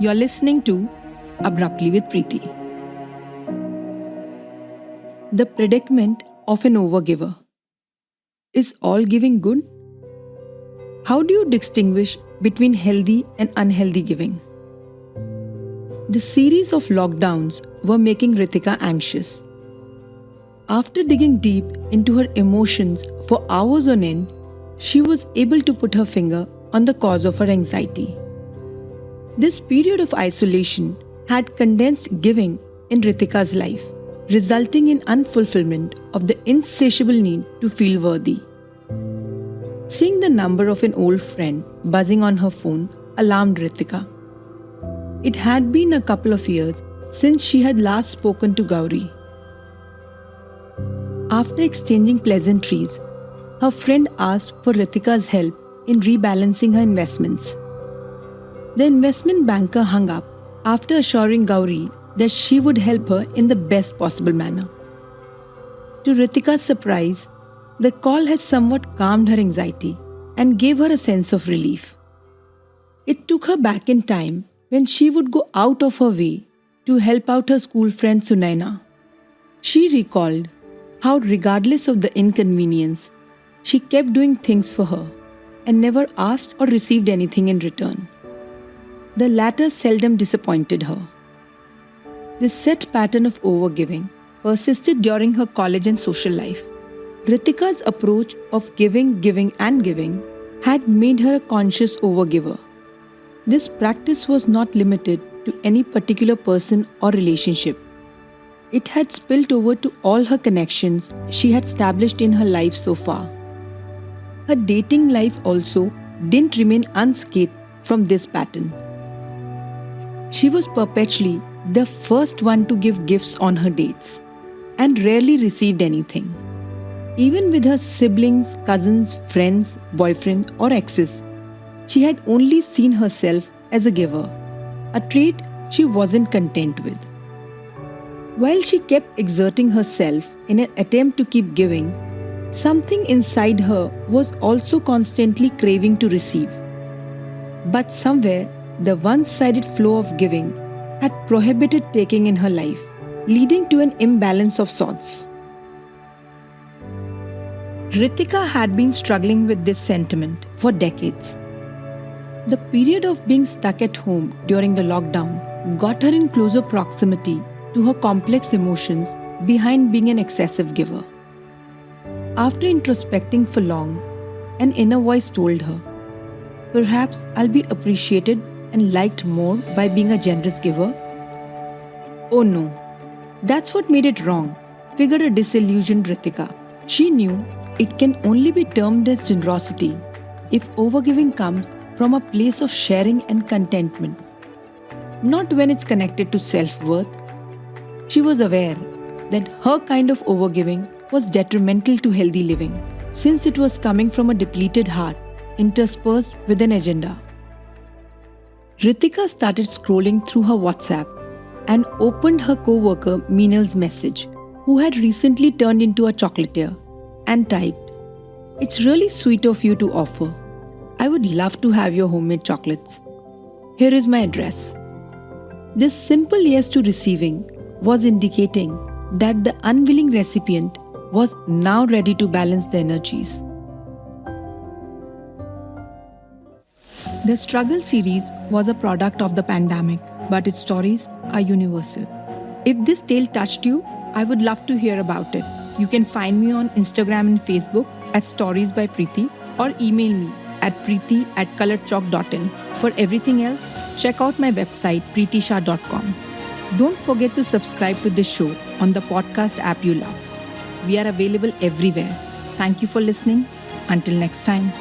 You're listening to Abruptly with Preeti. The predicament of an overgiver. Is all giving good? How do you distinguish between healthy and unhealthy giving? The series of lockdowns were making Ritika anxious. After digging deep into her emotions for hours on end, she was able to put her finger on the cause of her anxiety. This period of isolation had condensed giving in Ritika's life, resulting in unfulfillment of the insatiable need to feel worthy. Seeing the number of an old friend buzzing on her phone alarmed Ritika. It had been a couple of years since she had last spoken to Gauri. After exchanging pleasantries, her friend asked for Ritika's help in rebalancing her investments. The investment banker hung up after assuring Gauri that she would help her in the best possible manner. To Ritika's surprise, the call had somewhat calmed her anxiety and gave her a sense of relief. It took her back in time when she would go out of her way to help out her school friend Sunaina. She recalled how, regardless of the inconvenience, she kept doing things for her and never asked or received anything in return. The latter seldom disappointed her. This set pattern of overgiving persisted during her college and social life. Ritika's approach of giving had made her a conscious overgiver. This practice was not limited to any particular person or relationship. It had spilled over to all her connections she had established in her life so far. Her dating life also didn't remain unscathed from this pattern. She was perpetually the first one to give gifts on her dates and rarely received anything. Even with her siblings, cousins, friends, boyfriends, or exes, she had only seen herself as a giver, a trait she wasn't content with. While she kept exerting herself in an attempt to keep giving, something inside her was also constantly craving to receive. But somewhere, the one-sided flow of giving had prohibited taking in her life, leading to an imbalance of sorts. Ritika had been struggling with this sentiment for decades. The period of being stuck at home during the lockdown got her in closer proximity to her complex emotions behind being an excessive giver. After introspecting for long, an inner voice told her, "Perhaps I'll be appreciated and liked more by being a generous giver." Oh no, that's what made it wrong, figured a disillusioned Ritika. She knew it can only be termed as generosity if overgiving comes from a place of sharing and contentment, not when it's connected to self-worth. She was aware that her kind of overgiving was detrimental to healthy living, since it was coming from a depleted heart interspersed with an agenda. Ritika started scrolling through her WhatsApp and opened her co-worker Meenal's message, who had recently turned into a chocolatier, and typed, "It's really sweet of you to offer. I would love to have your homemade chocolates. Here is my address." This simple yes to receiving was indicating that the unwilling recipient was now ready to balance the energies. The Struggle series was a product of the pandemic, but its stories are universal. If this tale touched you, I would love to hear about it. You can find me on Instagram and Facebook at Stories by Preeti, or email me at preeti@coloredchalk.in. For everything else, check out my website preetishah.com. Don't forget to subscribe to this show on the podcast app you love. We are available everywhere. Thank you for listening. Until next time.